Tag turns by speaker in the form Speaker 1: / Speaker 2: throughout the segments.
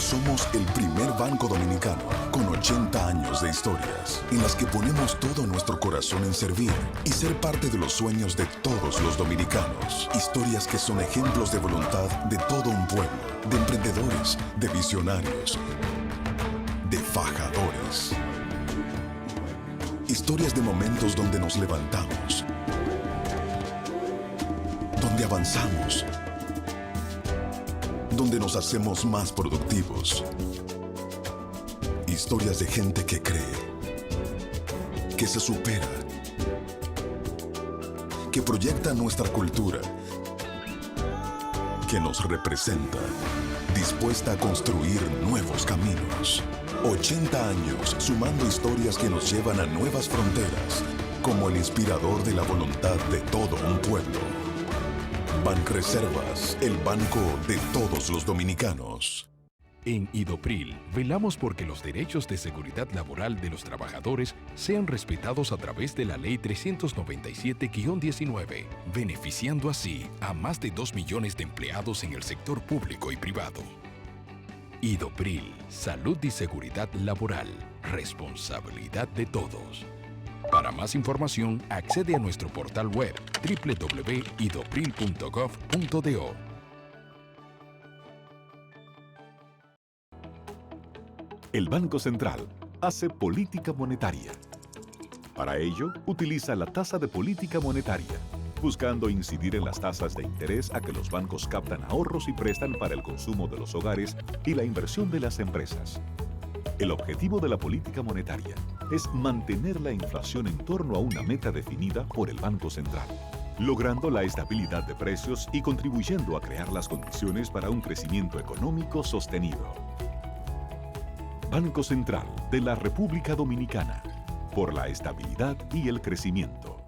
Speaker 1: Somos el primer banco dominicano con 80 años de historias en las que ponemos todo nuestro corazón en servir y ser parte de los sueños de todos los dominicanos. Historias que son ejemplos de voluntad de todo un pueblo, de emprendedores, de visionarios, de fajadores. Historias de momentos donde nos levantamos, donde avanzamos, donde nos hacemos más productivos. Historias de gente que cree, que se supera, que proyecta nuestra cultura, que nos representa, dispuesta a construir nuevos caminos. 80 años sumando historias que nos llevan a nuevas fronteras, como el inspirador de la voluntad de todo un pueblo. Banreservas, el banco de todos los dominicanos.
Speaker 2: En Idopril, velamos porque los derechos de seguridad laboral de los trabajadores sean respetados a través de la Ley 397-19, beneficiando así a más de 2 millones de empleados en el sector público y privado. Idopril, salud y seguridad laboral, responsabilidad de todos. Para más información, accede a nuestro portal web www.idopril.gov.do.
Speaker 3: El Banco Central hace política monetaria. Para ello, utiliza la tasa de política monetaria, buscando incidir en las tasas de interés a que los bancos captan ahorros y prestan para el consumo de los hogares y la inversión de las empresas. El objetivo de la política monetaria es mantener la inflación en torno a una meta definida por el Banco Central, logrando la estabilidad de precios y contribuyendo a crear las condiciones para un crecimiento económico sostenido. Banco Central de la República Dominicana, por la estabilidad y el crecimiento.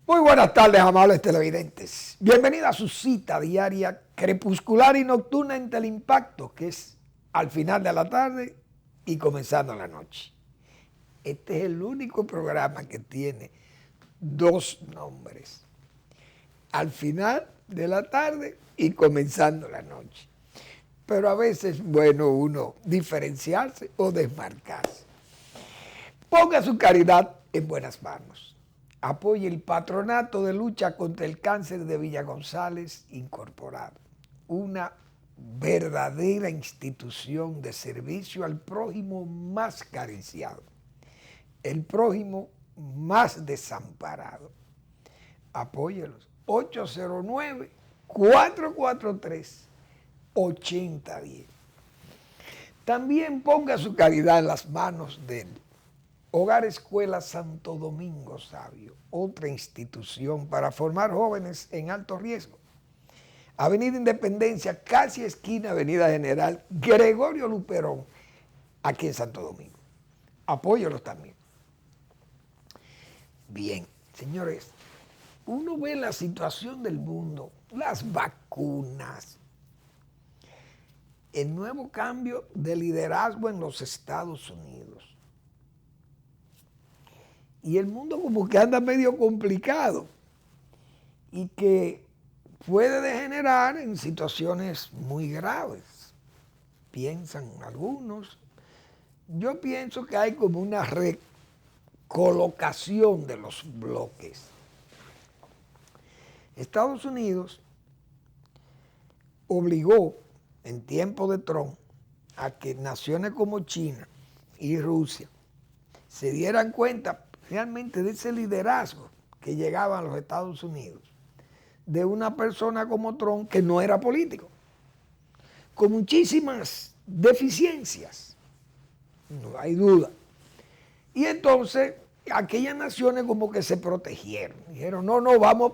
Speaker 4: Muy buenas tardes, amables televidentes. Bienvenida a su cita diaria crepuscular y nocturna en Teleimpacto, que es al final de la tarde y comenzando la noche. Este es el único programa que tiene dos nombres. Al final de la tarde y comenzando la noche. Pero a veces es bueno uno diferenciarse o desmarcarse. Ponga su caridad en buenas manos. Apoye el Patronato de Lucha contra el Cáncer de Villa González Incorporado, una verdadera institución de servicio al prójimo más carenciado, el prójimo más desamparado. Apóyelos. 809-443-8010. También ponga su caridad en las manos del Hogar Escuela Santo Domingo Sabio, otra institución para formar jóvenes en alto riesgo. Avenida Independencia, casi esquina Avenida General Gregorio Luperón, aquí en Santo Domingo. Apóyelos también. Bien, señores, uno ve la situación del mundo, las vacunas, el nuevo cambio de liderazgo en los Estados Unidos. Y el mundo como que anda medio complicado y que puede degenerar en situaciones muy graves, piensan algunos. Yo pienso que hay como una recolocación de los bloques. Estados Unidos obligó en tiempo de Trump a que naciones como China y Rusia se dieran cuenta realmente de ese liderazgo que llegaba a los Estados Unidos, de una persona como Trump que no era político, con muchísimas deficiencias, no hay duda. Y entonces aquellas naciones como que se protegieron, dijeron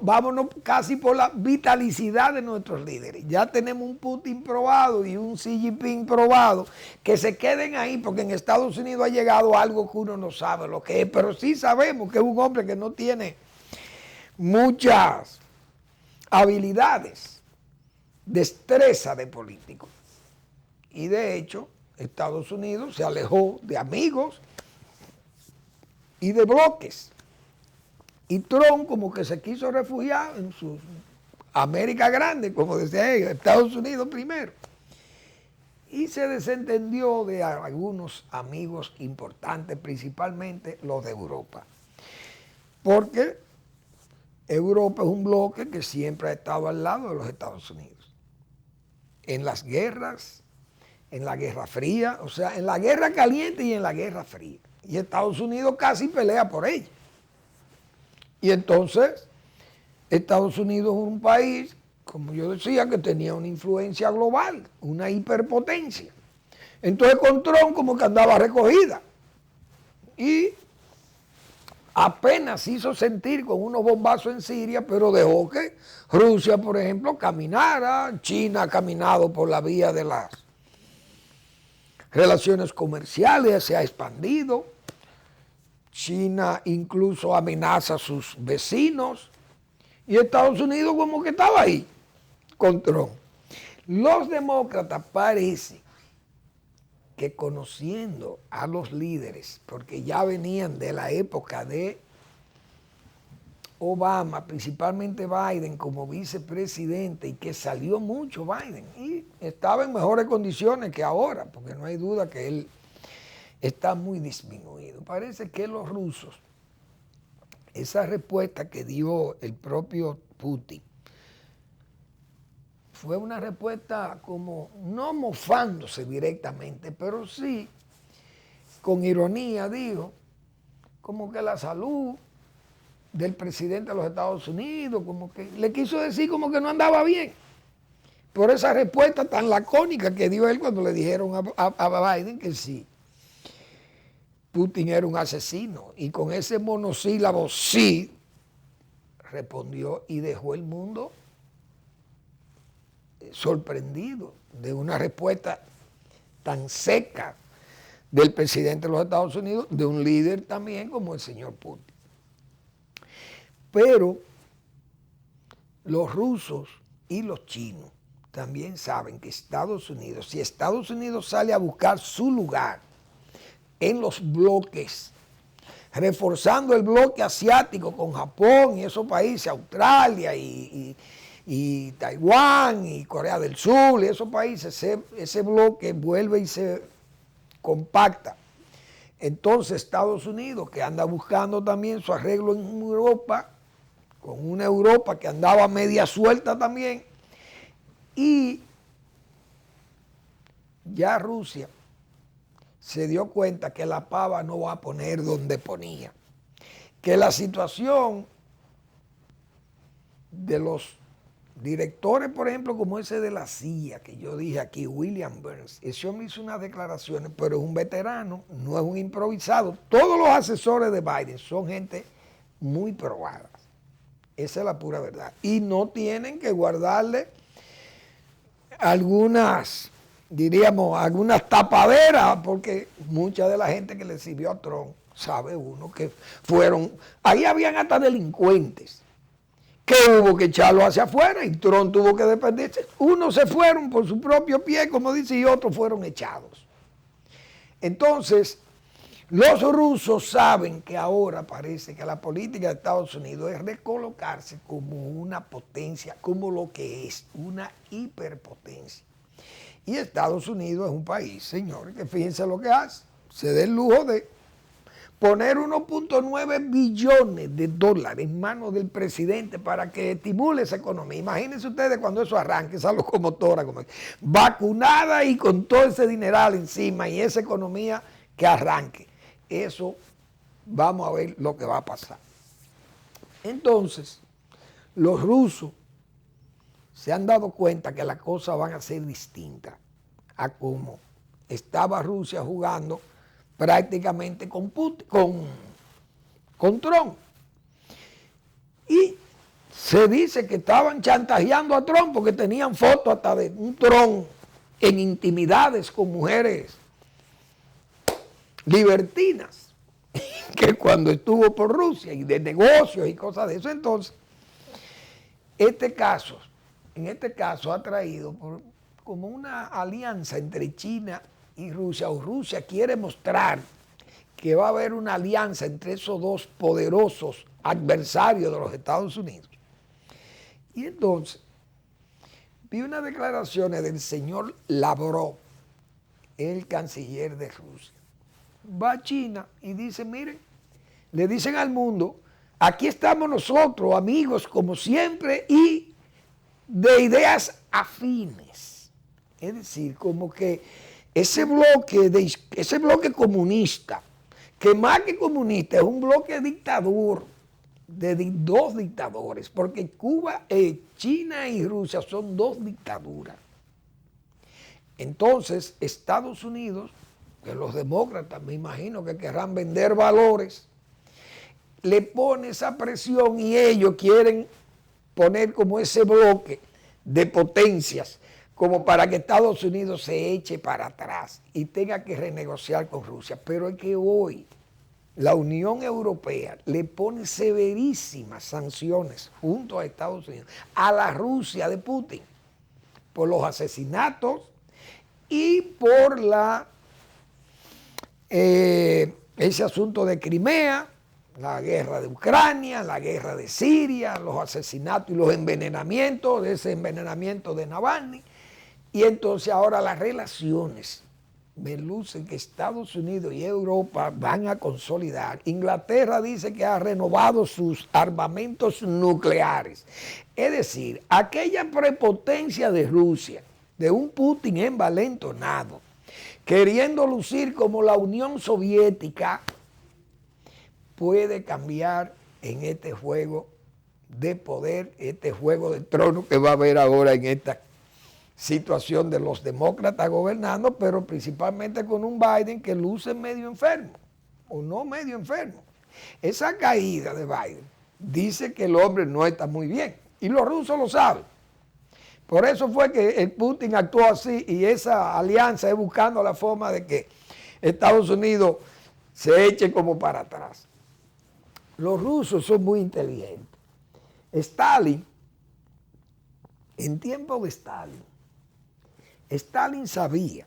Speaker 4: vámonos casi por la vitalicidad de nuestros líderes. Ya tenemos un Putin probado y un Xi Jinping probado, que se queden ahí, porque en Estados Unidos ha llegado algo que uno no sabe lo que es, pero sí sabemos que es un hombre que no tiene muchas habilidades, destreza de político. Y de hecho, Estados Unidos se alejó de amigos y de bloques. Y Trump como que se quiso refugiar en su América grande, como decía ella, Estados Unidos primero. Y se desentendió de algunos amigos importantes, principalmente los de Europa. Porque Europa es un bloque que siempre ha estado al lado de los Estados Unidos. En las guerras, en la Guerra Fría, o sea, en la Guerra Caliente y en la Guerra Fría. Y Estados Unidos casi pelea por ella. Y entonces, Estados Unidos es un país, como yo decía, que tenía una influencia global, una hiperpotencia. Entonces con Trump como que andaba recogida. Y apenas hizo sentir con unos bombazos en Siria, pero dejó que Rusia, por ejemplo, caminara. China ha caminado por la vía de las relaciones comerciales, se ha expandido. China incluso amenaza a sus vecinos. Y Estados Unidos como que estaba ahí con Trump. Los demócratas parece que conociendo a los líderes, porque ya venían de la época de Obama, principalmente Biden como vicepresidente, y que salió mucho Biden, y estaba en mejores condiciones que ahora, porque no hay duda que él está muy disminuido. Parece que los rusos, esa respuesta que dio el propio Putin, fue una respuesta como, no mofándose directamente, pero sí, con ironía dijo, como que la salud del presidente de los Estados Unidos, como que le quiso decir como que no andaba bien, por esa respuesta tan lacónica que dio él cuando le dijeron a Biden que sí, Putin era un asesino, y con ese monosílabo sí, respondió y dejó el mundo sorprendido de una respuesta tan seca del presidente de los Estados Unidos, de un líder también como el señor Putin. Pero los rusos y los chinos también saben que Estados Unidos, si Estados Unidos sale a buscar su lugar en los bloques, reforzando el bloque asiático con Japón y esos países, Australia y Taiwán y Corea del Sur y esos países, ese bloque vuelve y se compacta. Entonces Estados Unidos, que anda buscando también su arreglo en Europa, con una Europa que andaba media suelta también, y ya Rusia se dio cuenta que la pava no va a poner donde ponía, que la situación de los directores, por ejemplo, como ese de la CIA, que yo dije aquí, William Burns, ese hombre hizo unas declaraciones, pero es un veterano, no es un improvisado. Todos los asesores de Biden son gente muy probada. Esa es la pura verdad. Y no tienen que guardarle algunas, diríamos, algunas tapaderas, porque mucha de la gente que le sirvió a Trump, sabe uno que fueron, ahí habían hasta delincuentes, que hubo que echarlo hacia afuera y Trump tuvo que defenderse. Unos se fueron por su propio pie, como dice, y otros fueron echados. Entonces, los rusos saben que ahora parece que la política de Estados Unidos es recolocarse como una potencia, como lo que es, una hiperpotencia. Y Estados Unidos es un país, señores, que fíjense lo que hace. Se da el lujo de poner 1.9 billones de dólares en manos del presidente para que estimule esa economía. Imagínense ustedes cuando eso arranque, esa locomotora como vacunada y con todo ese dineral encima y esa economía que arranque. Eso vamos a ver lo que va a pasar. Entonces, los rusos se han dado cuenta que las cosas van a ser distintas a como estaba Rusia jugando prácticamente con Putin, con Trump. Y se dice que estaban chantajeando a Trump porque tenían fotos hasta de un Trump en intimidades con mujeres libertinas, que cuando estuvo por Rusia y de negocios y cosas de eso. Entonces, en este caso ha traído como una alianza entre China y Rusia, o Rusia quiere mostrar que va a haber una alianza entre esos dos poderosos adversarios de los Estados Unidos. Y entonces vi unas declaraciones del señor Lavrov, el canciller de Rusia. Va a China y dice, miren, le dicen al mundo, aquí estamos nosotros, amigos, como siempre, y de ideas afines. Es decir, como que ese bloque comunista, que más que comunista es un bloque dictador, de dos dictadores, porque Cuba, China y Rusia son dos dictaduras. Entonces, Estados Unidos, que los demócratas me imagino que querrán vender valores, le pone esa presión y ellos quieren poner como ese bloque de potencias como para que Estados Unidos se eche para atrás y tenga que renegociar con Rusia. Pero es que hoy la Unión Europea le pone severísimas sanciones junto a Estados Unidos a la Rusia de Putin por los asesinatos y por ese asunto de Crimea, la guerra de Ucrania, la guerra de Siria, los asesinatos y los envenenamientos, de ese envenenamiento de Navalny. Y entonces ahora las relaciones me lucen que Estados Unidos y Europa van a consolidar. Inglaterra dice que ha renovado sus armamentos nucleares. Es decir, aquella prepotencia de Rusia, de un Putin envalentonado, queriendo lucir como la Unión Soviética, puede cambiar en este juego de poder, este juego de trono que va a haber ahora en esta situación de los demócratas gobernando, pero principalmente con un Biden que luce medio enfermo, o no medio enfermo. Esa caída de Biden dice que el hombre no está muy bien, y los rusos lo saben. Por eso fue que el Putin actuó así, y esa alianza es buscando la forma de que Estados Unidos se eche como para atrás. Los rusos son muy inteligentes. Stalin, en tiempo de Stalin sabía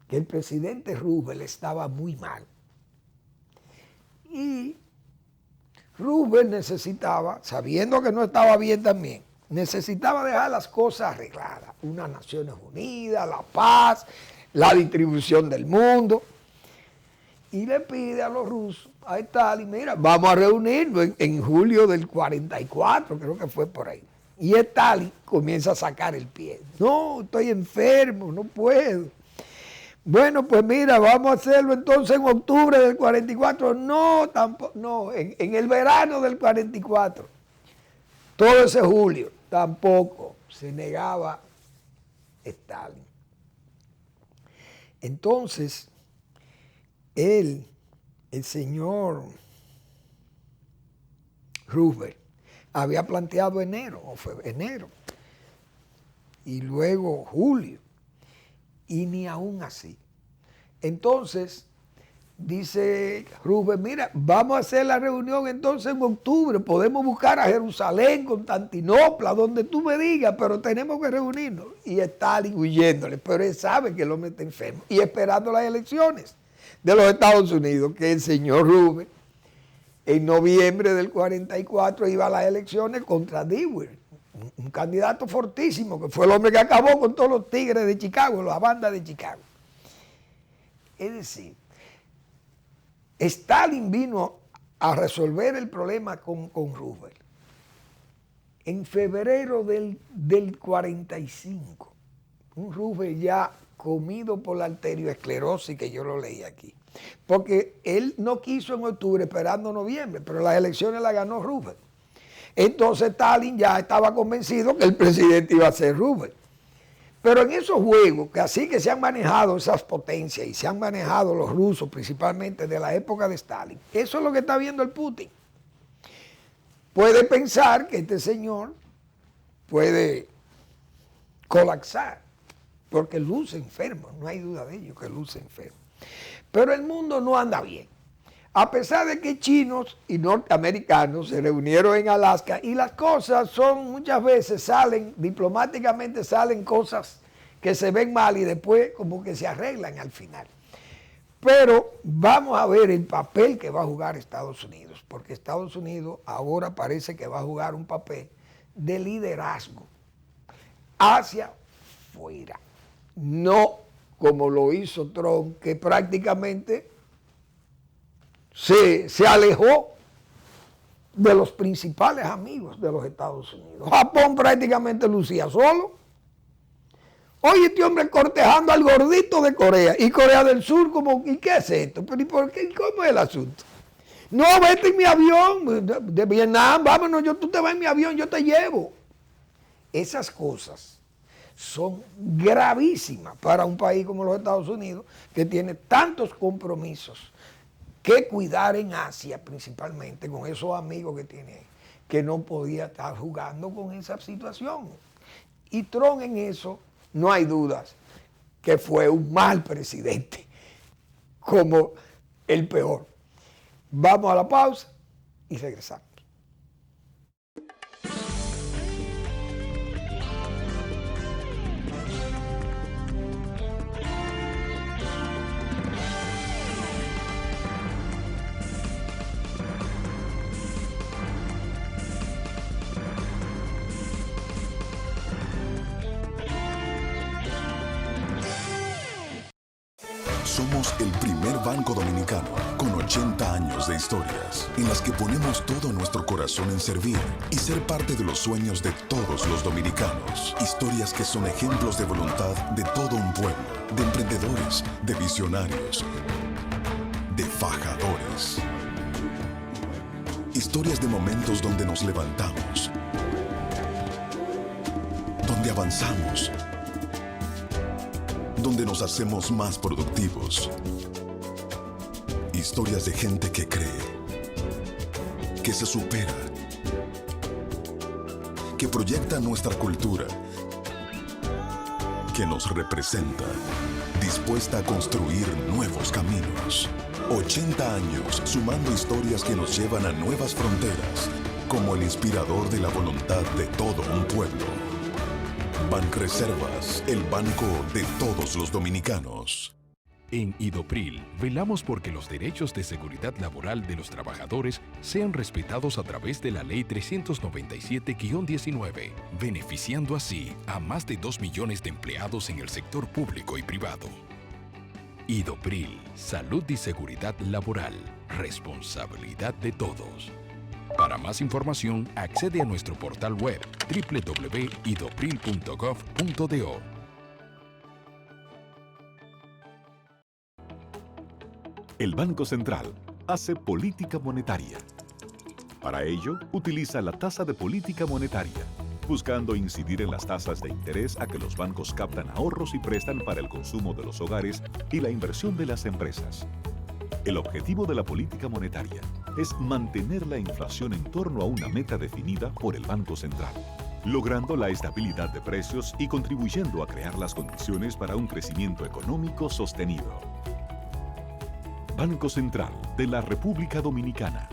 Speaker 4: que el presidente Roosevelt estaba muy mal. Y Roosevelt necesitaba, sabiendo que no estaba bien también, necesitaba dejar las cosas arregladas. Unas Naciones Unidas, la paz, la distribución del mundo. Y le pide a los rusos, a Stalin, mira, vamos a reunirnos en julio del 44, creo que fue por ahí. Y Stalin comienza a sacar el pie. No, estoy enfermo, no puedo. Bueno, pues mira, vamos a hacerlo entonces en octubre del 44. No, tampoco, no, en el verano del 44. Todo ese julio, tampoco se negaba Stalin. Entonces, el señor Roosevelt había planteado enero, y luego julio, y ni aún así. Entonces, dice Roosevelt, mira, vamos a hacer la reunión entonces en octubre, podemos buscar a Jerusalén, Constantinopla, donde tú me digas, pero tenemos que reunirnos. Y Stalin huyéndole, pero él sabe que el hombre está enfermo, y esperando las elecciones de los Estados Unidos, que el señor Roosevelt en noviembre del 44 iba a las elecciones contra Dewey, un candidato fortísimo, que fue el hombre que acabó con todos los tigres de Chicago, la banda de Chicago. Es decir, Stalin vino a resolver el problema con Roosevelt en febrero del 45. Un Roosevelt ya comido por la arterioesclerosis, que yo lo leí aquí. Porque él no quiso en octubre, esperando noviembre, pero las elecciones las ganó Roosevelt. Entonces Stalin ya estaba convencido que el presidente iba a ser Roosevelt. Pero en esos juegos, que así que se han manejado esas potencias y se han manejado los rusos, principalmente de la época de Stalin, eso es lo que está viendo el Putin. Puede pensar que este señor puede colapsar, porque luce enfermo, no hay duda de ello que luce enfermo. Pero el mundo no anda bien. A pesar de que chinos y norteamericanos se reunieron en Alaska y las cosas son, muchas veces salen, diplomáticamente salen cosas que se ven mal y después como que se arreglan al final. Pero vamos a ver el papel que va a jugar Estados Unidos, porque Estados Unidos ahora parece que va a jugar un papel de liderazgo hacia afuera, no como lo hizo Trump, que prácticamente se alejó de los principales amigos de los Estados Unidos. Japón prácticamente lucía solo. Oye, este hombre cortejando al gordito de Corea, y Corea del Sur como, ¿y qué es esto? ¿Pero y por qué? ¿Cómo es el asunto? No, vete en mi avión, de Vietnam, vámonos, tú te vas en mi avión, yo te llevo. Esas cosas son gravísimas para un país como los Estados Unidos, que tiene tantos compromisos que cuidar en Asia, principalmente con esos amigos que tiene, que no podía estar jugando con esa situación. Y Trump en eso, no hay dudas, que fue un mal presidente, como el peor. Vamos a la pausa y regresamos.
Speaker 1: Somos el primer banco dominicano con 80 años de historias en las que ponemos todo nuestro corazón en servir y ser parte de los sueños de todos los dominicanos. Historias que son ejemplos de voluntad de todo un pueblo, de emprendedores, de visionarios, de fajadores. Historias de momentos donde nos levantamos, donde avanzamos, donde nos hacemos más productivos. Historias de gente que cree, que se supera, que proyecta nuestra cultura, que nos representa, dispuesta a construir nuevos caminos. 80 años sumando historias que nos llevan a nuevas fronteras, como el inspirador de la voluntad de todo un pueblo. Banreservas, el banco de todos los dominicanos.
Speaker 2: En Idopril, velamos porque los derechos de seguridad laboral de los trabajadores sean respetados a través de la Ley 397-19, beneficiando así a más de 2 millones de empleados en el sector público y privado. Idopril, salud y seguridad laboral, responsabilidad de todos. Para más información, accede a nuestro portal web www.idopril.gov.do.
Speaker 3: El Banco Central hace política monetaria. Para ello, utiliza la tasa de política monetaria, buscando incidir en las tasas de interés a que los bancos captan ahorros y prestan para el consumo de los hogares y la inversión de las empresas. El objetivo de la política monetaria es mantener la inflación en torno a una meta definida por el Banco Central, logrando la estabilidad de precios y contribuyendo a crear las condiciones para un crecimiento económico sostenido. Banco Central de la República Dominicana,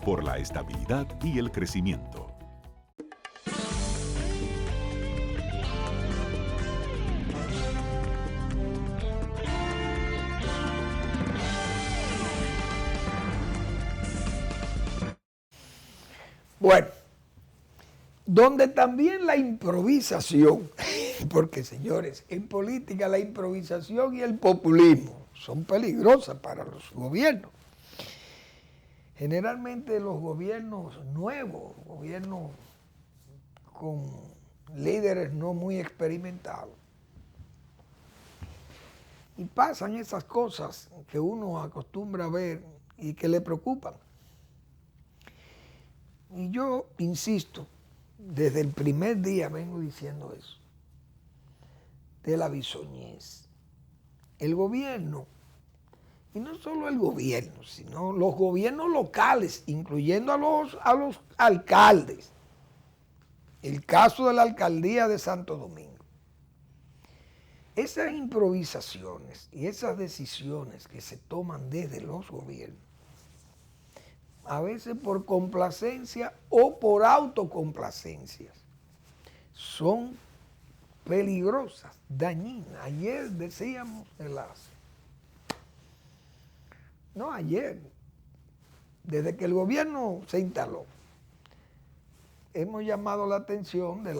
Speaker 3: por la estabilidad y el crecimiento.
Speaker 4: Bueno, donde también la improvisación, porque señores, en política la improvisación y el populismo son peligrosas para los gobiernos. Generalmente los gobiernos nuevos, gobiernos con líderes no muy experimentados, y pasan esas cosas que uno acostumbra a ver y que le preocupan. Y yo insisto, desde el primer día vengo diciendo eso, de la bisoñez. El gobierno, y no solo el gobierno, sino los gobiernos locales, incluyendo a los alcaldes. El caso de la alcaldía de Santo Domingo. Esas improvisaciones y esas decisiones que se toman desde los gobiernos, a veces por complacencia o por autocomplacencia, son peligrosas, dañinas. Ayer decíamos ayer, desde que el gobierno se instaló, hemos llamado la atención del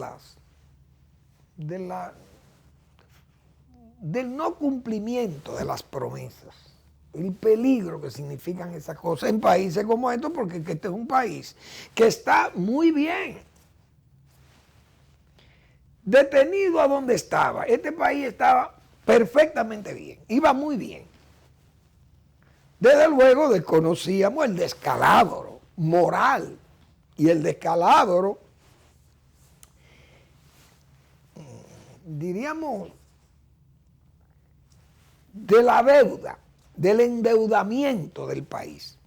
Speaker 4: no cumplimiento de las promesas, el peligro que significan esas cosas en países como estos, porque este es un país que está muy bien detenido a donde estaba. Este país estaba perfectamente bien, iba muy bien. Desde luego desconocíamos el descalabro moral y el descalabro, diríamos, de la deuda, del endeudamiento del país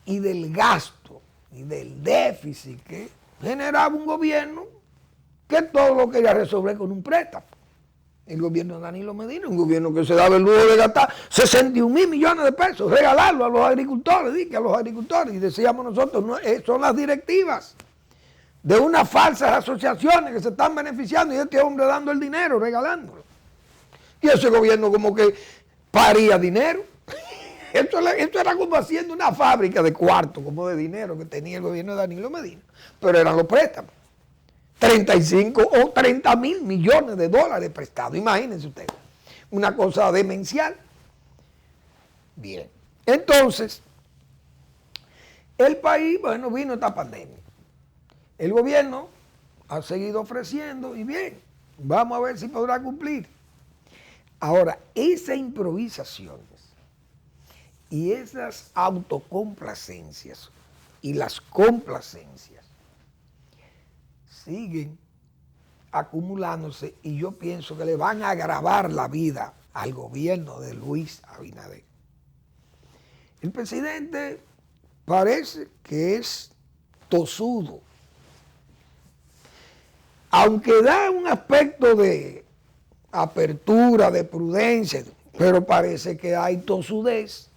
Speaker 4: y del gasto y del déficit que generaba un gobierno que todo lo quería resolver con un préstamo. El gobierno de Danilo Medina, un gobierno que se daba el lujo de gastar 61,000 millones de pesos, regalarlo a los agricultores, y decíamos nosotros, no, son las directivas de unas falsas asociaciones que se están beneficiando y este hombre dando el dinero, regalándolo. Y ese gobierno como que paría dinero. Esto era como haciendo una fábrica de cuartos, como de dinero que tenía el gobierno de Danilo Medina, pero eran los préstamos. 35 o 30 mil millones de dólares prestados. Imagínense ustedes. Una cosa demencial. Bien. Entonces, el país, bueno, vino esta pandemia. El gobierno ha seguido ofreciendo y bien, vamos a ver si podrá cumplir. Ahora, esas improvisaciones y esas autocomplacencias y las complacencias siguen acumulándose y yo pienso que le van a agravar la vida al gobierno de Luis Abinader. El presidente parece que es tosudo, aunque da un aspecto de apertura, de prudencia, pero parece que hay tosudez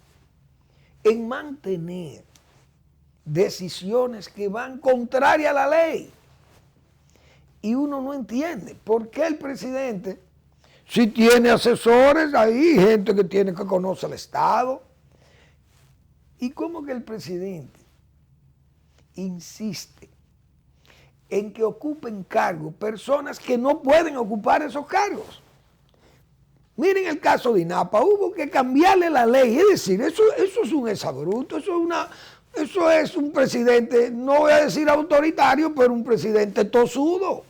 Speaker 4: en mantener decisiones que van contrarias a la ley. Y uno no entiende por qué el presidente, si tiene asesores ahí, gente que conoce el Estado, y cómo que el presidente insiste en que ocupen cargos personas que no pueden ocupar esos cargos. Miren el caso de INAPA, hubo que cambiarle la ley, es decir, eso es un exabruto, eso es un presidente, no voy a decir autoritario, pero un presidente tosudo.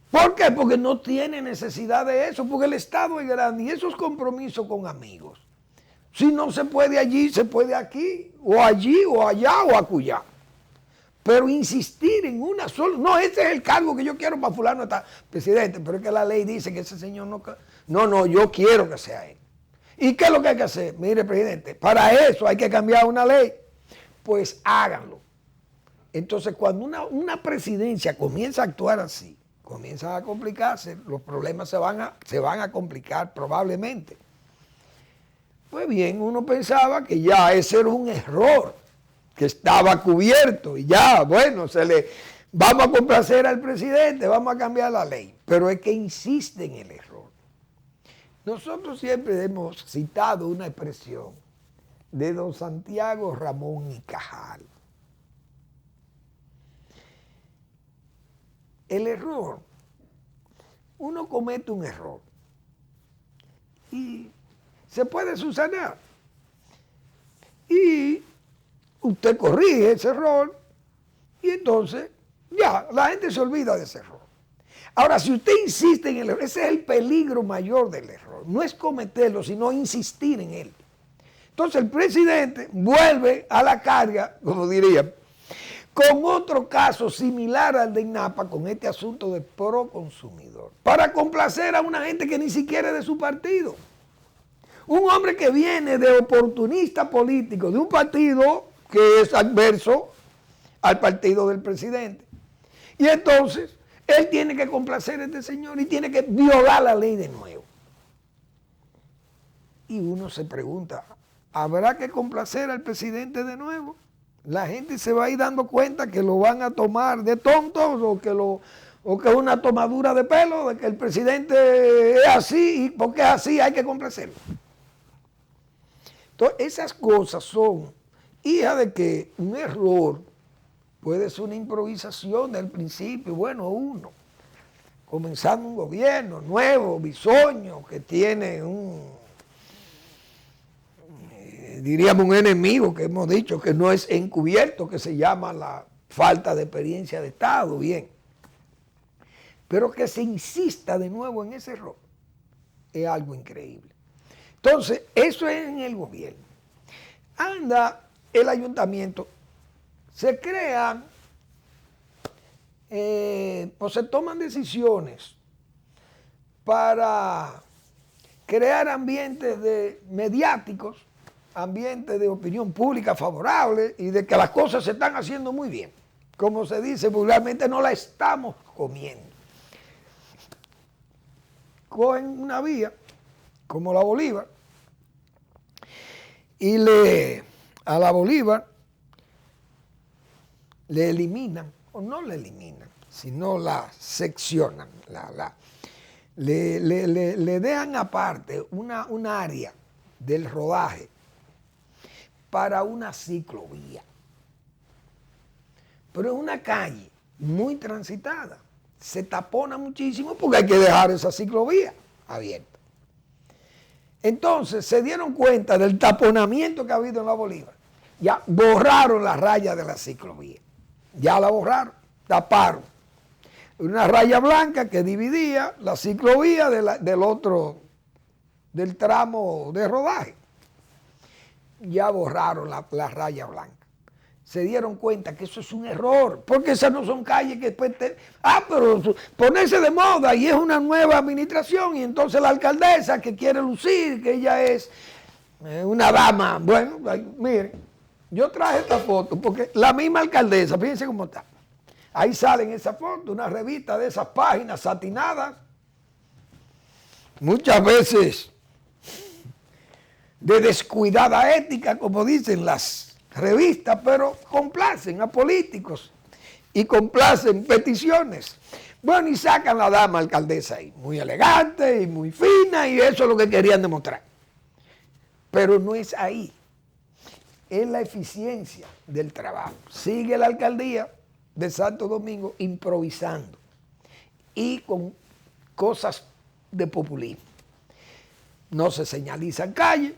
Speaker 4: ¿Por qué? Porque no tiene necesidad de eso, porque el Estado es grande y esos compromisos con amigos. Si no se puede allí, se puede aquí, o allí, o allá, o acullá. Pero insistir en una sola, no, ese es el cargo que yo quiero para fulano está, presidente, pero es que la ley dice que ese señor no, yo quiero que sea él. ¿Y qué es lo que hay que hacer? Mire, presidente, para eso hay que cambiar una ley. Pues háganlo. Entonces, cuando una presidencia comienza a actuar así, comienza a complicarse, los problemas se van a complicar probablemente. Pues bien, uno pensaba que ya ese era un error, que estaba cubierto y ya, bueno, vamos a complacer al presidente, vamos a cambiar la ley. Pero es que insiste en el error. Nosotros siempre hemos citado una expresión de don Santiago Ramón y Cajal. El error, uno comete un error y se puede subsanar. Y usted corrige ese error y entonces ya, la gente se olvida de ese error. Ahora, si usted insiste en el error, ese es el peligro mayor del error. No es cometerlo, sino insistir en él. Entonces el presidente vuelve a la carga, como diría, con otro caso similar al de INAPA, con este asunto de proconsumidor, para complacer a una gente que ni siquiera es de su partido. Un hombre que viene de oportunista político, de un partido que es adverso al partido del presidente. Y entonces, él tiene que complacer a este señor y tiene que violar la ley de nuevo. Y uno se pregunta, ¿habrá que complacer al presidente de nuevo? La gente se va a ir dando cuenta que lo van a tomar de tontos o que es una tomadura de pelo, de que el presidente es así y porque es así hay que complacerlo. Entonces, esas cosas son hijas de que un error puede ser una improvisación del principio. Bueno, uno, comenzando un gobierno nuevo, bisoño, que tiene diríamos un enemigo que hemos dicho que no es encubierto, que se llama la falta de experiencia de Estado, bien. Pero que se insista de nuevo en ese error es algo increíble. Entonces, eso es en el gobierno. Anda el ayuntamiento, se crean o se toman decisiones para crear ambientes mediáticos, ambientes de opinión pública favorable y de que las cosas se están haciendo muy bien. Como se dice vulgarmente, no la estamos comiendo. Cogen una vía como la Bolívar y a la Bolívar le eliminan, o no le eliminan, sino la seccionan, le dejan aparte un área del rodaje para una ciclovía. Pero es una calle muy transitada. Se tapona muchísimo porque hay que dejar esa ciclovía abierta. Entonces se dieron cuenta del taponamiento que ha habido en la Bolívar. Ya borraron la raya de la ciclovía. Ya la borraron, taparon. Una raya blanca que dividía la ciclovía del tramo de rodaje. Ya borraron la raya blanca. Se dieron cuenta que eso es un error, porque esas no son calles que después pero ponerse de moda y es una nueva administración y entonces la alcaldesa que quiere lucir, que ella es una dama, bueno, miren, yo traje esta foto porque la misma alcaldesa, fíjense cómo está, ahí sale en esa foto, una revista de esas páginas satinadas, muchas veces de descuidada ética, como dicen las revistas, pero complacen a políticos y complacen peticiones. Bueno, y sacan a la dama alcaldesa ahí, muy elegante y muy fina, y eso es lo que querían demostrar. Pero no es ahí, es la eficiencia del trabajo. Sigue la alcaldía de Santo Domingo improvisando y con cosas de populismo. No se señalizan calles,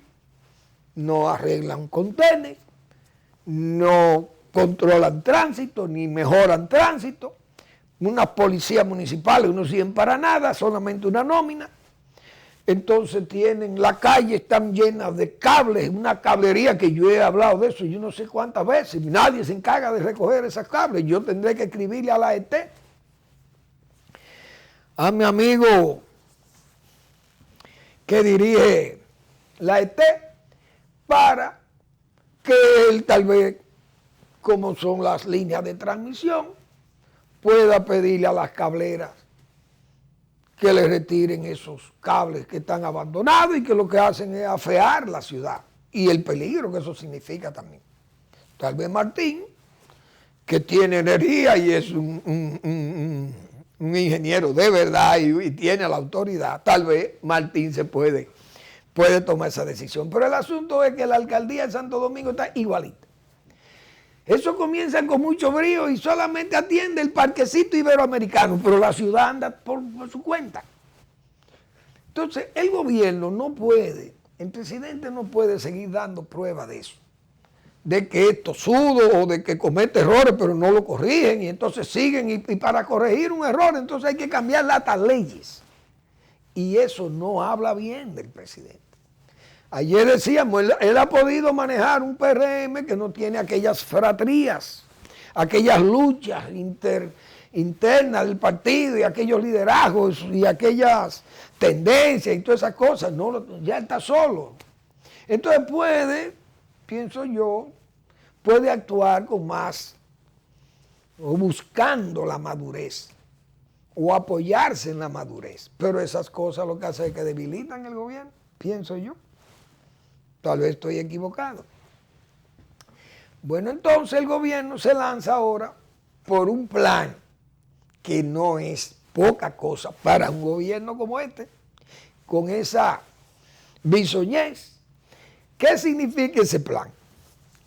Speaker 4: no arreglan contenes, no controlan tránsito, ni mejoran tránsito. Unas policías municipales no sirven para nada, solamente una nómina. Entonces tienen, la calle están llenas de cables, una cablería que yo he hablado de eso, yo no sé cuántas veces, nadie se encarga de recoger esos cables, yo tendré que escribirle a la ET, a mi amigo que dirige la ET, para que él tal vez, como son las líneas de transmisión, pueda pedirle a las cableras que le retiren esos cables que están abandonados y que lo que hacen es afear la ciudad y el peligro que eso significa también. Tal vez Martín, que tiene energía y es un ingeniero de verdad y tiene la autoridad, tal vez Martín puede tomar esa decisión. Pero el asunto es que la alcaldía de Santo Domingo está igualita. Eso comienza con mucho brío y solamente atiende el parquecito iberoamericano, pero la ciudad anda por su cuenta. Entonces, el gobierno no puede, el presidente no puede seguir dando prueba de eso, de que es tosudo o de que comete errores, pero no lo corrigen y entonces siguen y para corregir un error, entonces hay que cambiar las leyes. Y eso no habla bien del presidente. Ayer decíamos, él ha podido manejar un PRM que no tiene aquellas fratrías, aquellas luchas internas del partido y aquellos liderazgos y aquellas tendencias y todas esas cosas. No, ya está solo. Entonces pienso yo, puede actuar con más, o buscando la madurez, o apoyarse en la madurez. Pero esas cosas lo que hacen es que debilitan el gobierno, pienso yo. Tal vez estoy equivocado. Bueno, entonces el gobierno se lanza ahora por un plan que no es poca cosa para un gobierno como este, con esa bisoñez. ¿Qué significa ese plan?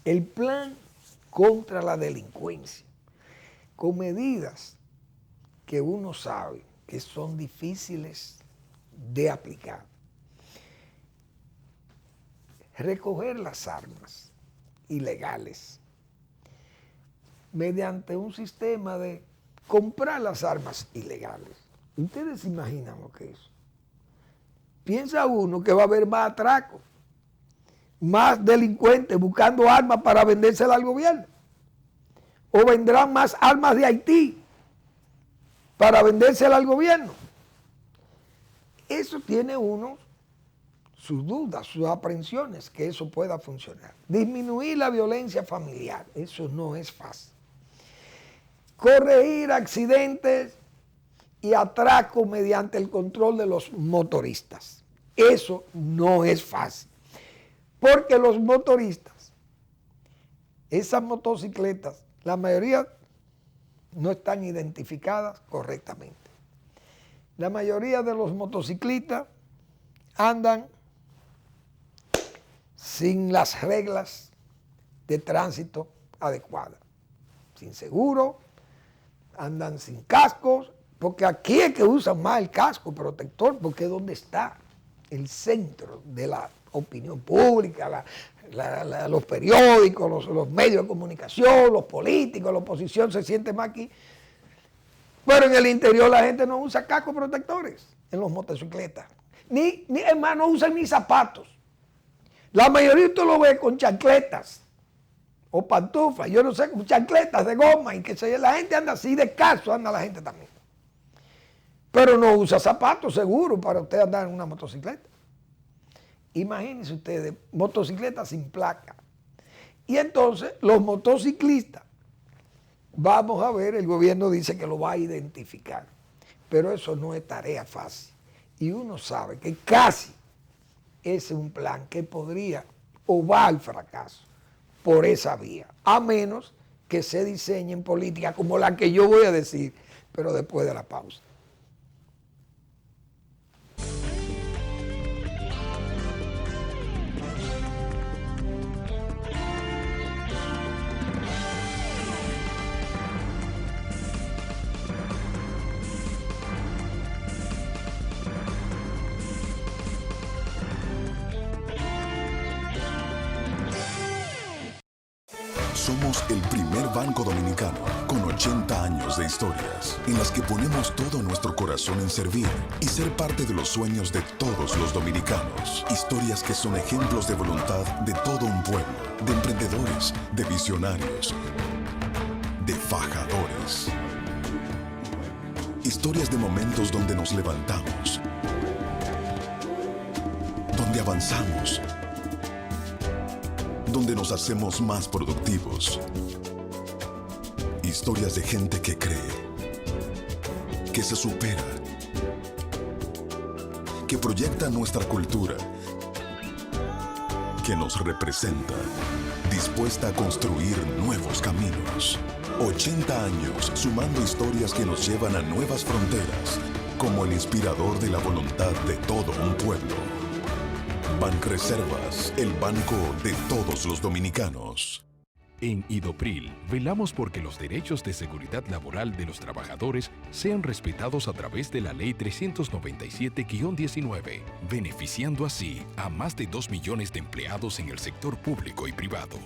Speaker 4: El plan contra la delincuencia, con medidas que uno sabe que son difíciles de aplicar. Recoger las armas ilegales mediante un sistema de comprar las armas ilegales. ¿Ustedes se imaginan lo que es? Piensa uno que va a haber más atracos, más delincuentes buscando armas para vendérselas al gobierno. O vendrán más armas de Haití para vendérselas al gobierno. Eso tiene uno sus dudas, sus aprensiones, que eso pueda funcionar. Disminuir la violencia familiar, eso no es fácil. Corregir accidentes y atracos mediante el control de los motoristas. Eso no es fácil. Porque los motoristas, esas motocicletas, la mayoría no están identificadas correctamente. La mayoría de los motociclistas andan sin las reglas de tránsito adecuadas, sin seguro, andan sin cascos, porque aquí es que usan más el casco protector, porque es donde está el centro de la opinión pública, los periódicos, los medios de comunicación, los políticos, la oposición se siente más aquí. Pero en el interior la gente no usa cascos protectores en los motocicletas. Es más, no usan ni zapatos. La mayoría usted lo ve con chancletas o pantuflas, yo no sé, con chancletas de goma y que la gente anda así descalzo, anda la gente también. Pero no usa zapatos seguro para usted andar en una motocicleta. Imagínense ustedes, motocicletas sin placa. Y entonces los motociclistas, vamos a ver, el gobierno dice que lo va a identificar, pero eso no es tarea fácil. Y uno sabe que casi ese es un plan que podría o va al fracaso por esa vía, a menos que se diseñen políticas como la que yo voy a decir, pero después de la pausa.
Speaker 1: Somos el primer banco dominicano con 80 años de historias en las que ponemos todo nuestro corazón en servir y ser parte de los sueños de todos los dominicanos. Historias que son ejemplos de voluntad de todo un pueblo, de emprendedores, de visionarios, de fajadores. Historias de momentos donde nos levantamos, donde avanzamos, donde nos hacemos más productivos. Historias de gente que cree, que se supera, que proyecta nuestra cultura, que nos representa, dispuesta a construir nuevos caminos. 80 años sumando historias que nos llevan a nuevas fronteras, como el inspirador de la voluntad de todo un pueblo. Banreservas, el banco de todos los dominicanos.
Speaker 2: En Idopril, velamos porque los derechos de seguridad laboral de los trabajadores sean respetados a través de la Ley 397-19, beneficiando así a más de 2 millones de empleados en el sector público y privado.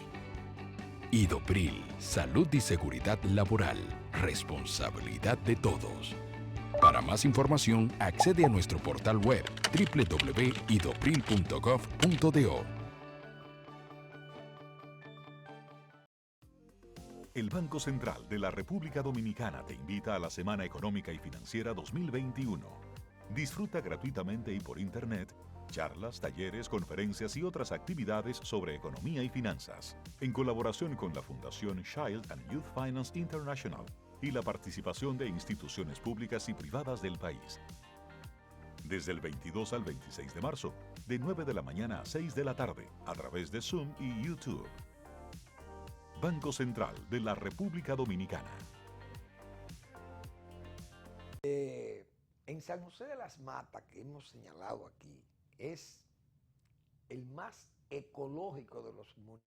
Speaker 2: Idopril, salud y seguridad laboral, responsabilidad de todos. Para más información, accede a nuestro portal web www.idopril.gov.do.
Speaker 3: El Banco Central de la República Dominicana te invita a la Semana Económica y Financiera 2021. Disfruta gratuitamente y por Internet charlas, talleres, conferencias y otras actividades sobre economía y finanzas, en colaboración con la Fundación Child and Youth Finance International y la participación de instituciones públicas y privadas del país. Desde el 22 al 26 de marzo, de 9 de la mañana a 6 de la tarde, a través de Zoom y YouTube. Banco Central de la República Dominicana.
Speaker 4: En San José de las Matas, que hemos señalado aquí, es el más ecológico de los municipios.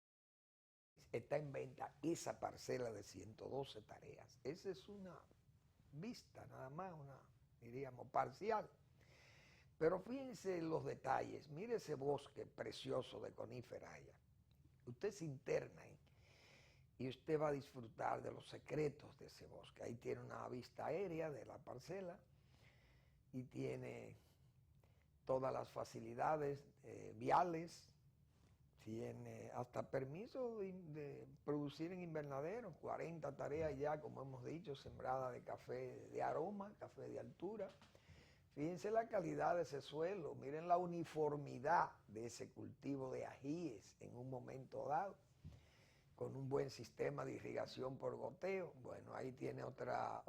Speaker 4: Está en venta esa parcela de 112 tareas. Esa es una vista, nada más, diríamos, parcial. Pero fíjense en los detalles. Mire ese bosque precioso de coníferas allá. Usted se interna ahí y usted va a disfrutar de los secretos de ese bosque. Ahí tiene una vista aérea de la parcela y tiene todas las facilidades viales, tiene hasta permiso de producir en invernadero, 40 tareas ya, como hemos dicho, sembrada de café de aroma, café de altura. Fíjense la calidad de ese suelo, miren la uniformidad de ese cultivo de ajíes en un momento dado, con un buen sistema de irrigación por goteo. Bueno, ahí tiene otra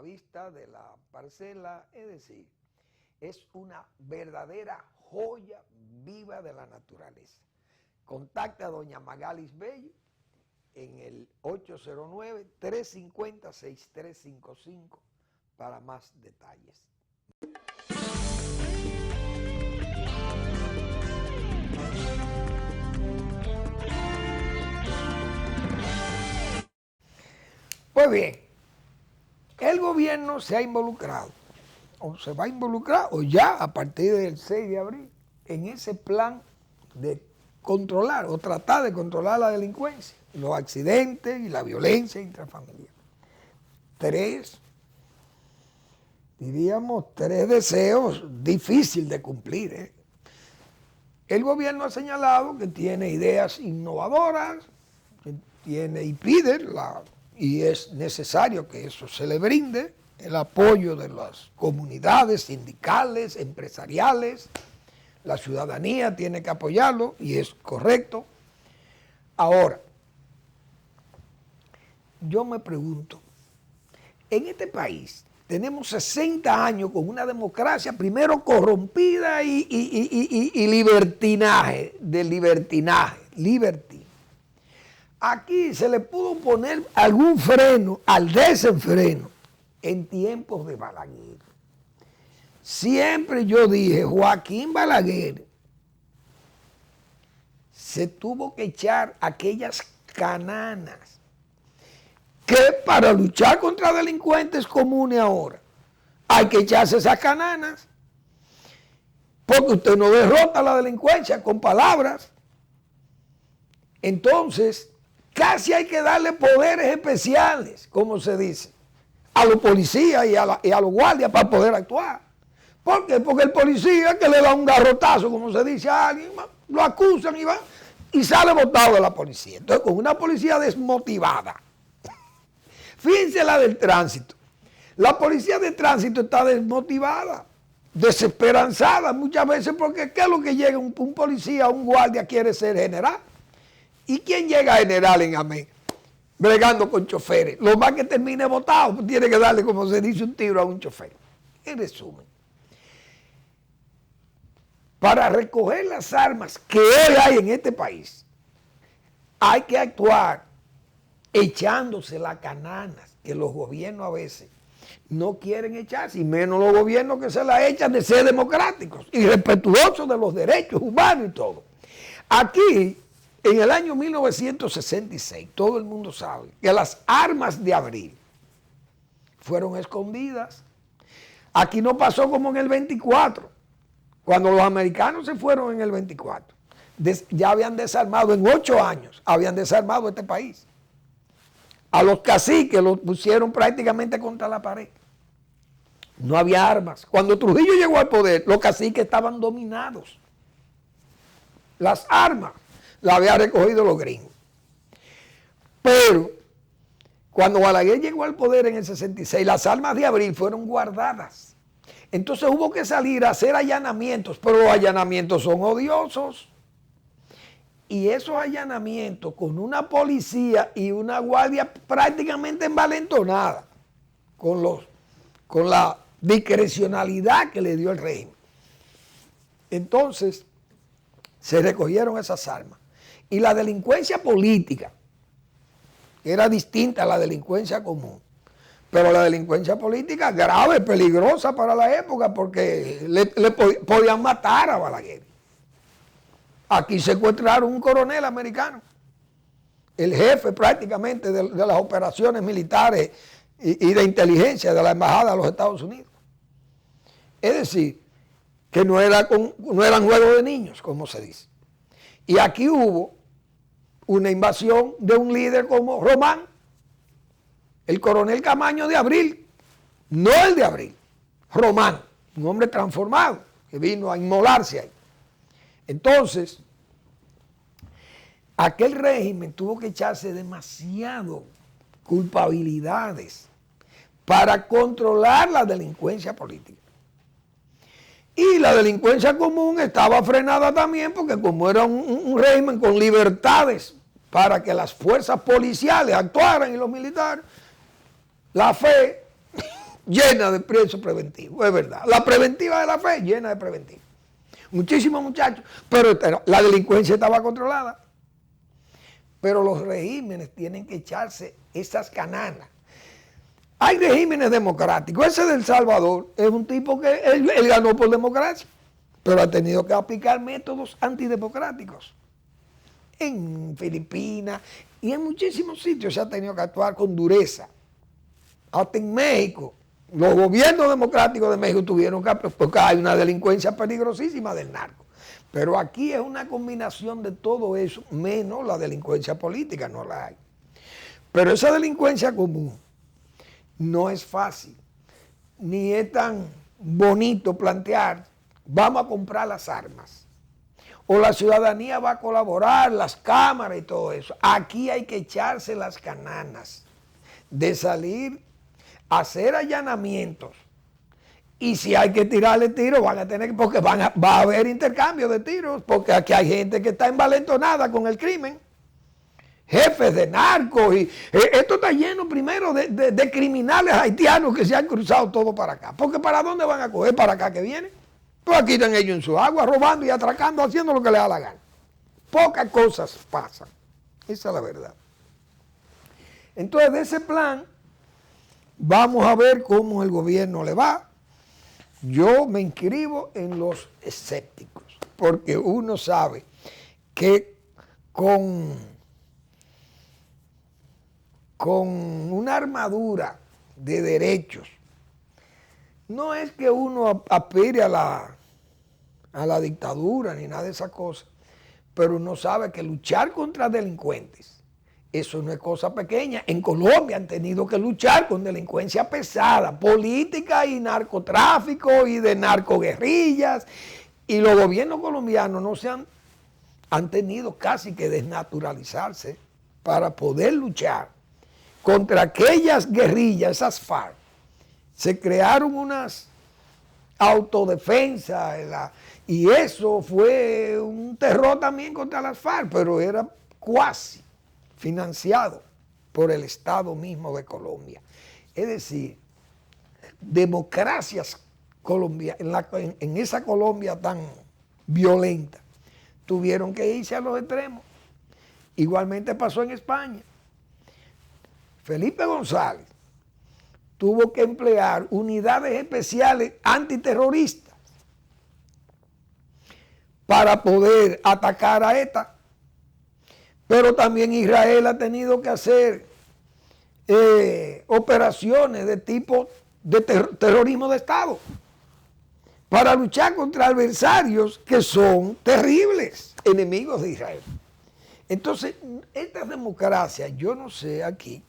Speaker 4: vista de la parcela, es decir, es una verdadera joya viva de la naturaleza. Contacte a doña Magalis Bello en el 809-350-6355 para más detalles. Pues bien, el gobierno se ha involucrado, o se va a involucrar, o ya a partir del 6 de abril, en ese plan de controlar o tratar de controlar la delincuencia, los accidentes y la violencia intrafamiliar. Tres deseos difíciles de cumplir. El gobierno ha señalado que tiene ideas innovadoras, que tiene y pide, y es necesario que eso se le brinde, el apoyo de las comunidades sindicales, empresariales. La ciudadanía tiene que apoyarlo y es correcto. Ahora, yo me pregunto, en este país tenemos 60 años con una democracia primero corrompida y libertinaje. Aquí se le pudo poner algún freno al desenfreno en tiempos de Balaguer. Siempre yo dije, Joaquín Balaguer se tuvo que echar aquellas cananas que para luchar contra delincuentes comunes ahora hay que echarse esas cananas, porque usted no derrota la delincuencia con palabras. Entonces, casi hay que darle poderes especiales, como se dice, a los policías y a los guardias para poder actuar. ¿Por qué? Porque el policía que le da un garrotazo, como se dice a alguien, lo acusan y sale botado de la policía. Entonces, con una policía desmotivada. Fíjense la del tránsito. La policía de tránsito está desmotivada, desesperanzada muchas veces, porque ¿qué es lo que llega? Un policía, un guardia quiere ser general. ¿Y quién llega a general en Amén? Bregando con choferes. Lo más que termine botado, pues tiene que darle, como se dice, un tiro a un chofer. En resumen, para recoger las armas que hoy hay en este país, hay que actuar echándose las cananas que los gobiernos a veces no quieren echarse, y menos los gobiernos que se las echan de ser democráticos y respetuosos de los derechos humanos y todo. Aquí, en el año 1966, todo el mundo sabe que las armas de Abril fueron escondidas. Aquí no pasó como en el 24. Cuando los americanos se fueron en el 24, ya habían desarmado, en 8 años, habían desarmado este país. A los caciques los pusieron prácticamente contra la pared. No había armas. Cuando Trujillo llegó al poder, los caciques estaban dominados. Las armas las habían recogido los gringos. Pero cuando Balaguer llegó al poder en el 66, las armas de Abril fueron guardadas. Entonces hubo que salir a hacer allanamientos, pero los allanamientos son odiosos. Y esos allanamientos con una policía y una guardia prácticamente envalentonada, con la discrecionalidad que le dio el régimen. Entonces se recogieron esas armas. Y la delincuencia política, que era distinta a la delincuencia común, Pero la delincuencia política grave, peligrosa para la época, porque le podían matar a Balaguer. Aquí secuestraron un coronel americano, el jefe prácticamente de las operaciones militares y de inteligencia de la Embajada de los Estados Unidos. Es decir, que no eran juegos de niños, como se dice. Y aquí hubo una invasión de un líder como Román, el coronel Camaño de Abril, no el de Abril, Román, un hombre transformado que vino a inmolarse ahí. Entonces, aquel régimen tuvo que echarse demasiado culpabilidades para controlar la delincuencia política. Y la delincuencia común estaba frenada también porque como era un régimen con libertades para que las fuerzas policiales actuaran y los militares, la fe llena de presos preventivos, es verdad. La preventiva de la fe llena de preventivos. Muchísimos muchachos, pero la delincuencia estaba controlada. Pero los regímenes tienen que echarse esas cananas. Hay regímenes democráticos. Ese de El Salvador es un tipo que él ganó por democracia, pero ha tenido que aplicar métodos antidemocráticos. En Filipinas y en muchísimos sitios se ha tenido que actuar con dureza. Hasta en México, los gobiernos democráticos de México tuvieron que, porque hay una delincuencia peligrosísima del narco. Pero aquí es una combinación de todo eso, menos la delincuencia política, no la hay. Pero esa delincuencia común no es fácil, ni es tan bonito plantear, vamos a comprar las armas, o la ciudadanía va a colaborar, las cámaras y todo eso. Aquí hay que echarse las cananas de salir a hacer allanamientos. Y si hay que tirarle tiros, van a tener, porque va a haber intercambio de tiros, porque aquí hay gente que está envalentonada con el crimen, jefes de narcos, y esto está lleno primero de criminales haitianos que se han cruzado todo para acá. Porque ¿para dónde van a coger? ¿Para acá que vienen? Pues aquí están ellos en su agua, robando y atracando, haciendo lo que les da la gana. Pocas cosas pasan. Esa es la verdad. Entonces, de ese plan, vamos a ver cómo el gobierno le va. Yo me inscribo en los escépticos, porque uno sabe que con una armadura de derechos, no es que uno aspire a la dictadura ni nada de esas cosas, pero uno sabe que luchar contra delincuentes, eso no es cosa pequeña. En Colombia han tenido que luchar con delincuencia pesada, política y narcotráfico y de narcoguerrillas. Y los gobiernos colombianos no han tenido casi que desnaturalizarse para poder luchar contra aquellas guerrillas, esas FARC. Se crearon unas autodefensas y eso fue un terror también contra las FARC, pero era cuasi financiado por el Estado mismo de Colombia. Es decir, democracias colombianas, en esa Colombia tan violenta, tuvieron que irse a los extremos. Igualmente pasó en España. Felipe González tuvo que emplear unidades especiales antiterroristas para poder atacar a ETA. Pero también Israel ha tenido que hacer operaciones de tipo de terrorismo de Estado para luchar contra adversarios que son terribles, enemigos de Israel. Entonces, esta democracia, yo no sé aquí,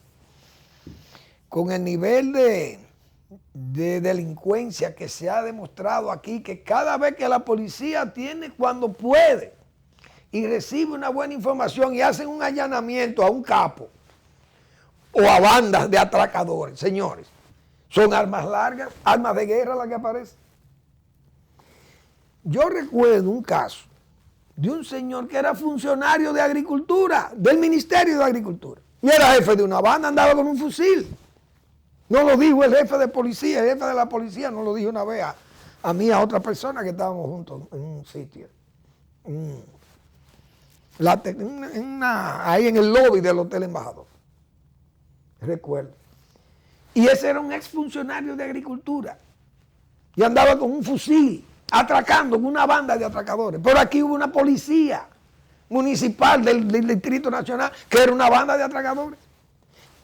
Speaker 4: con el nivel de delincuencia que se ha demostrado aquí, que cada vez que la policía tiene, cuando puede, y recibe una buena información y hacen un allanamiento a un capo o a bandas de atracadores, señores, son armas largas, armas de guerra las que aparecen. Yo recuerdo un caso de un señor que era funcionario de Agricultura, del Ministerio de Agricultura, y era jefe de una banda, andaba con un fusil. No lo dijo el jefe de policía, el jefe de la policía no lo dijo una vez a mí, a otra persona que estábamos juntos en un sitio. Ahí en el lobby del Hotel Embajador. Recuerdo. Y ese era un exfuncionario de agricultura. Y andaba con un fusil, atracando con una banda de atracadores. Pero aquí hubo una policía municipal del Distrito Nacional, que era una banda de atracadores,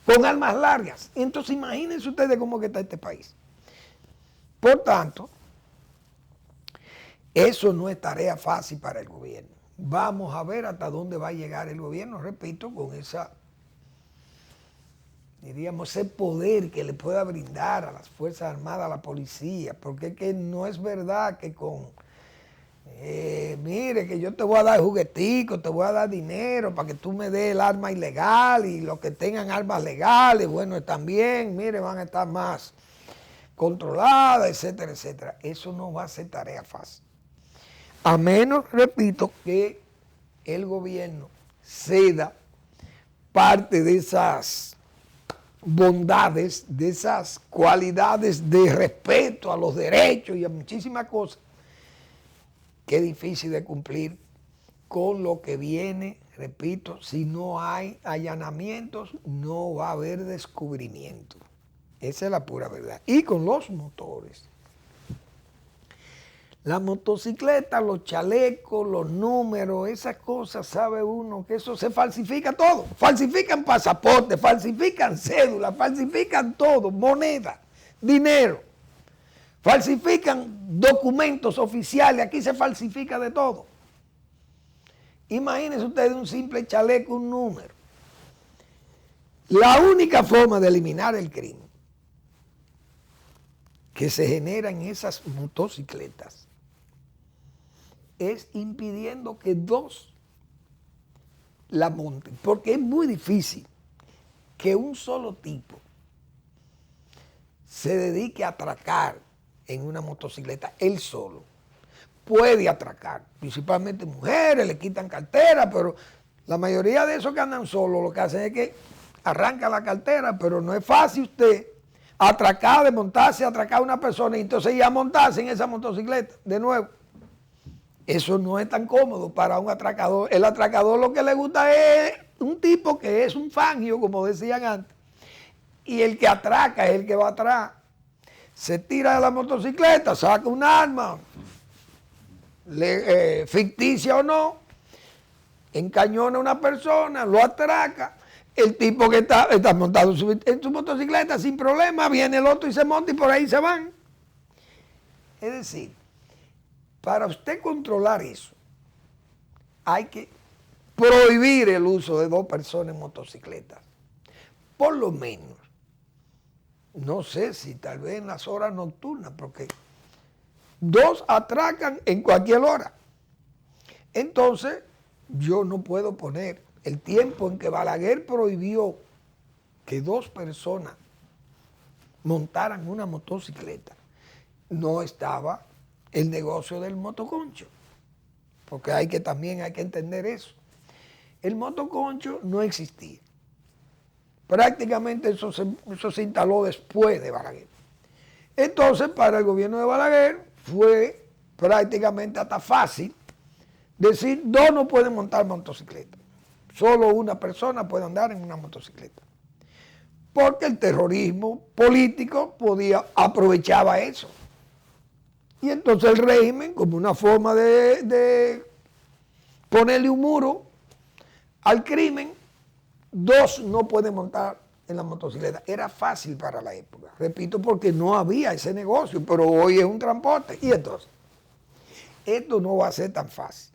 Speaker 4: con armas largas. Entonces imagínense ustedes cómo que está este país. Por tanto, eso no es tarea fácil para el gobierno. Vamos a ver hasta dónde va a llegar el gobierno, repito, con ese poder que le pueda brindar a las Fuerzas Armadas, a la policía, porque es que no es verdad que mire, que yo te voy a dar juguetico, te voy a dar dinero para que tú me des el arma ilegal y los que tengan armas legales, bueno, están bien, mire, van a estar más controladas, etcétera, etcétera. Eso no va a ser tarea fácil. A menos, repito, que el gobierno ceda parte de esas bondades, de esas cualidades de respeto a los derechos y a muchísimas cosas, que es difícil de cumplir con lo que viene, repito, si no hay allanamientos, no va a haber descubrimiento. Esa es la pura verdad. Y con los motores. La motocicleta, los chalecos, los números, esas cosas, sabe uno que eso se falsifica todo. Falsifican pasaportes, falsifican cédulas, falsifican todo, moneda, dinero. Falsifican documentos oficiales, aquí se falsifica de todo. Imagínense ustedes un simple chaleco, un número. La única forma de eliminar el crimen que se genera en esas motocicletas es impidiendo que dos la monten, porque es muy difícil que un solo tipo se dedique a atracar en una motocicleta, él solo. Puede atracar, principalmente mujeres, le quitan cartera, pero la mayoría de esos que andan solos lo que hacen es que arrancan la cartera, pero no es fácil usted atracar, desmontarse, atracar a una persona y entonces ya montarse en esa motocicleta de nuevo. Eso no es tan cómodo para un atracador. El atracador lo que le gusta es un tipo que es un fangio, como decían antes, y el que atraca es el que va atrás. Se tira de la motocicleta, saca un arma, ficticia o no, encañona a una persona, lo atraca. El tipo que está montado en su motocicleta sin problema, viene el otro y se monta y por ahí se van. Es decir, para usted controlar eso, hay que prohibir el uso de dos personas en motocicletas. Por lo menos, no sé si tal vez en las horas nocturnas, porque dos atracan en cualquier hora. Entonces, yo no puedo poner el tiempo en que Balaguer prohibió que dos personas montaran una motocicleta. No estaba el negocio del motoconcho, porque también hay que entender eso. El motoconcho no existía. Prácticamente eso se instaló después de Balaguer. Entonces, para el gobierno de Balaguer fue prácticamente hasta fácil decir, dos no pueden montar motocicleta. Solo una persona puede andar en una motocicleta. Porque el terrorismo político aprovechaba eso. Y entonces el régimen, como una forma de ponerle un muro al crimen, dos no pueden montar en la motocicleta. Era fácil para la época, repito, porque no había ese negocio, pero hoy es un transporte. Y entonces, esto no va a ser tan fácil.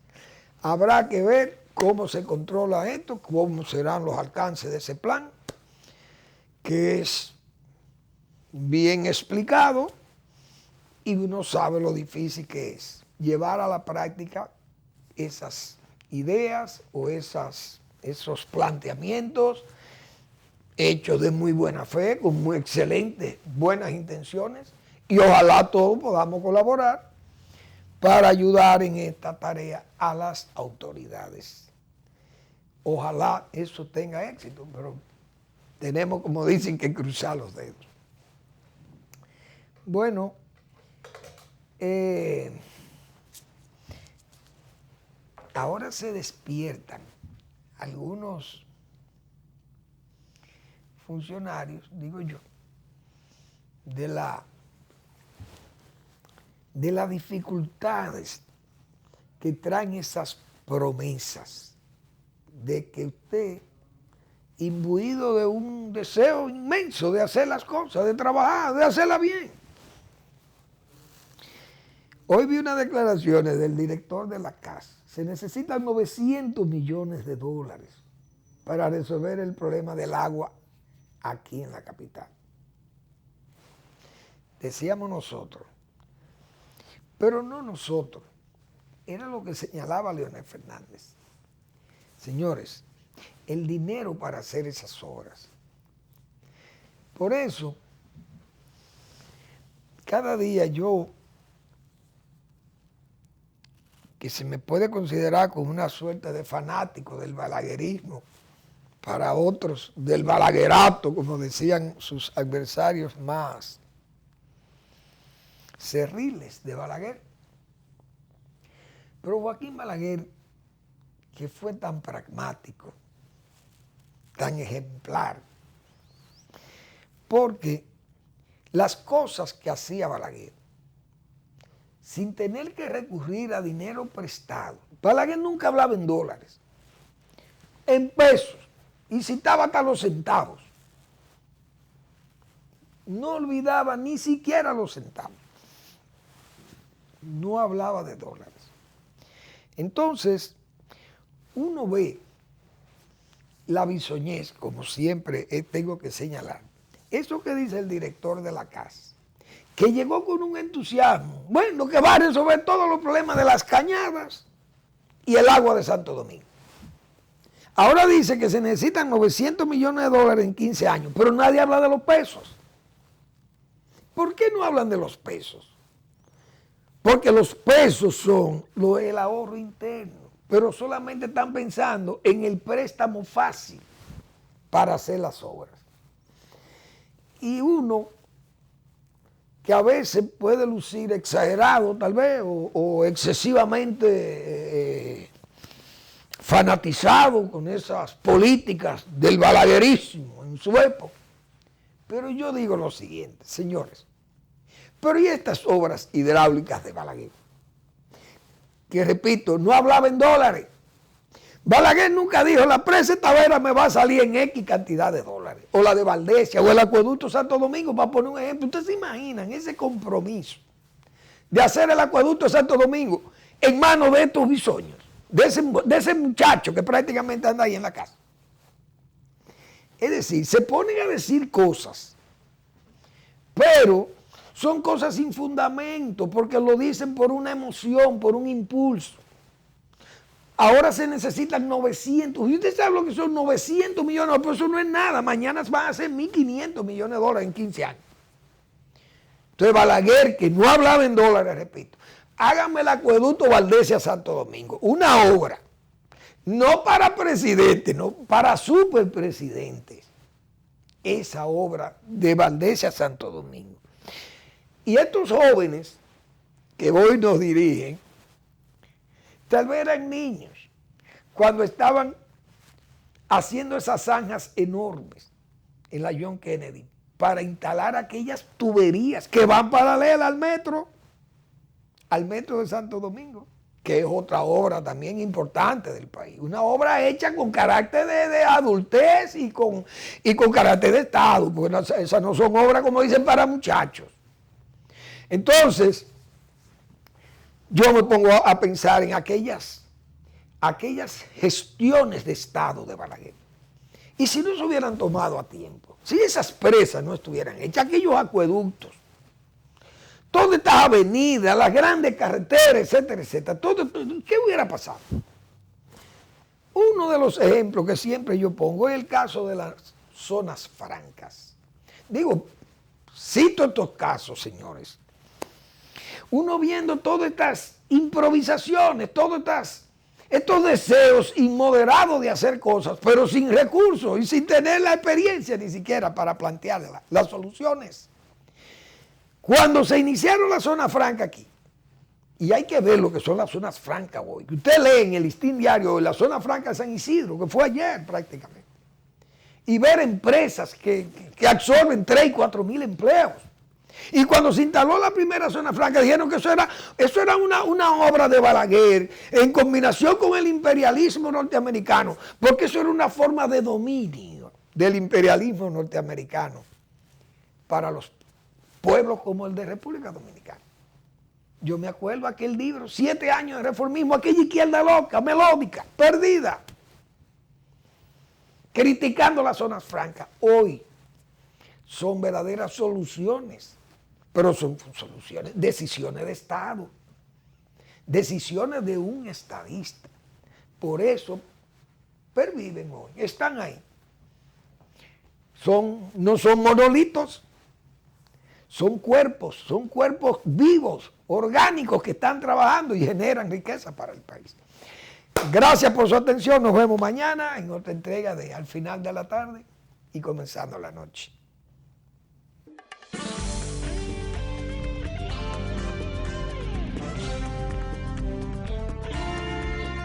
Speaker 4: Habrá que ver cómo se controla esto, cómo serán los alcances de ese plan, que es bien explicado y uno sabe lo difícil que es llevar a la práctica esas ideas o esos planteamientos hechos de muy buena fe, con muy excelentes, buenas intenciones, y ojalá todos podamos colaborar para ayudar en esta tarea a las autoridades. Ojalá eso tenga éxito, pero tenemos, como dicen, que cruzar los dedos. Bueno, ahora se despiertan algunos funcionarios, digo yo, de las dificultades que traen esas promesas de que usted, imbuido de un deseo inmenso de hacer las cosas, de trabajar, de hacerlas bien. Hoy vi unas declaraciones del director de la CAS. Se necesitan 900 millones de dólares para resolver el problema del agua aquí en la capital. Decíamos nosotros, pero no nosotros, era lo que señalaba Leonel Fernández. Señores, el dinero para hacer esas obras. Por eso, cada día yo, que se me puede considerar como una suerte de fanático del balaguerismo, para otros del balaguerato, como decían sus adversarios más cerriles de Balaguer. Pero Joaquín Balaguer, que fue tan pragmático, tan ejemplar, porque las cosas que hacía Balaguer, sin tener que recurrir a dinero prestado, Balaguer nunca hablaba en dólares, en pesos, y citaba hasta los centavos. No olvidaba ni siquiera los centavos. No hablaba de dólares. Entonces, uno ve la bisoñez, como siempre tengo que señalar. Eso que dice el director de la CAS, que llegó con un entusiasmo, bueno, que va a resolver todos los problemas de las cañadas y el agua de Santo Domingo. Ahora dice que se necesitan 900 millones de dólares en 15 años, pero nadie habla de los pesos. ¿Por qué no hablan de los pesos? Porque los pesos son el ahorro interno, pero solamente están pensando en el préstamo fácil para hacer las obras. Y uno que a veces puede lucir exagerado tal vez o excesivamente fanatizado con esas políticas del balaguerismo en su época. Pero yo digo lo siguiente, señores, pero ¿y estas obras hidráulicas de Balaguer? Que repito, no hablaba en dólares. Balaguer nunca dijo, la presa de Tavera me va a salir en X cantidad de dólares, o la de Valdesia, o el acueducto Santo Domingo, para poner un ejemplo. ¿Ustedes se imaginan ese compromiso de hacer el acueducto Santo Domingo en manos de estos bisoños, de ese muchacho que prácticamente anda ahí en la casa? Es decir, se ponen a decir cosas, pero son cosas sin fundamento, porque lo dicen por una emoción, por un impulso. Ahora se necesitan 900. ¿Y usted sabe lo que son 900 millones? Pero eso no es nada. Mañana van a ser 1.500 millones de dólares en 15 años. Entonces Balaguer, que no hablaba en dólares, repito, hágame el acueducto Valdesia Santo Domingo. Una obra. No para presidente, no, para superpresidentes. Esa obra de Valdesia Santo Domingo. Y estos jóvenes que hoy nos dirigen, tal vez eran niños cuando estaban haciendo esas zanjas enormes en la John Kennedy para instalar aquellas tuberías que van paralelas al metro de Santo Domingo, que es otra obra también importante del país. Una obra hecha con carácter de adultez y con carácter de Estado, porque esas no son obras, como dicen, para muchachos. Entonces, yo me pongo a pensar en aquellas gestiones de Estado de Balaguer. Y si no se hubieran tomado a tiempo, si esas presas no estuvieran hechas, aquellos acueductos, todas estas avenidas, las grandes carreteras, etcétera, etcétera, todo, ¿qué hubiera pasado? Uno de los ejemplos que siempre yo pongo es el caso de las zonas francas. Digo, cito estos casos, señores. Uno viendo todas estas improvisaciones, todos estos deseos inmoderados de hacer cosas, pero sin recursos y sin tener la experiencia ni siquiera para plantear las soluciones. Cuando se iniciaron las zonas francas aquí, y hay que ver lo que son las zonas francas hoy, que usted lee en el Listín Diario la zona franca de San Isidro, que fue ayer prácticamente, y ver empresas que absorben 3 y 4 mil empleos, Y cuando se instaló la primera zona franca, dijeron que eso era una obra de Balaguer en combinación con el imperialismo norteamericano, porque eso era una forma de dominio del imperialismo norteamericano para los pueblos como el de República Dominicana. Yo me acuerdo aquel libro, 7 años de reformismo, aquella izquierda loca, melódica, perdida, criticando las zonas francas. Hoy son verdaderas soluciones, pero son soluciones, decisiones de Estado, decisiones de un estadista. Por eso perviven hoy, están ahí. No son monolitos, son cuerpos vivos, orgánicos que están trabajando y generan riqueza para el país. Gracias por su atención, nos vemos mañana en otra entrega de Al Final de la Tarde y comenzando la noche.